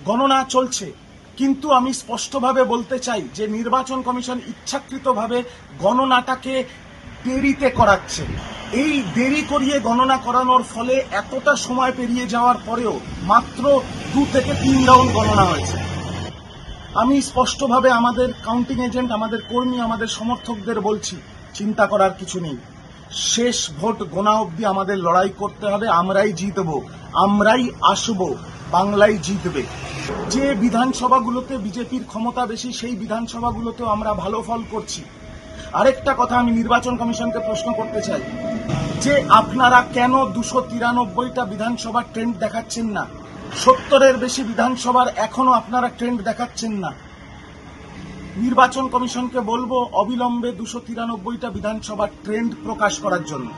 গণনা চলছে, কিন্তু আমি স্পষ্টভাবে বলতে চাই যে নির্বাচন কমিশন ইচ্ছাকৃতভাবে গণনাটাকে দেরিতে করাচ্ছে। এই দেরি করিয়ে গণনা করানোর ফলে এতটা সময় পেরিয়ে যাওয়ার পরেও মাত্র 2 থেকে 3 রাউন্ড গণনা হয়েছে। আমি স্পষ্টভাবে আমাদের কাউন্টিং এজেন্ট, আমাদের কর্মী, আমাদের সমর্থকদের বলছি, চিন্তা করার কিছু নেই। শেষ ভোট গোনা অবধি আমাদের লড়াই করতে হবে। আমরাই জিতব, আমরাই আসব, বাংলায় জিতবে। যে বিধানসভাগুলোতে বিজেপির ক্ষমতা বেশি সেই বিধানসভাগুলোতেও আমরা ভালো ফল করছি। আরেকটা কথা আমি নির্বাচন কমিশনকে প্রশ্ন করতে চাই যে আপনারা কেন 293টা বিধানসভার ট্রেন্ড দেখাচ্ছেন না? 70-এর বেশি বিধানসভার এখনো আপনারা ট্রেন্ড দেখাচ্ছেন না। নির্বাচন কমিশনকে বলবো অবিলম্বে 293টা বিধানসভার ট্রেন্ড প্রকাশ করার জন্য।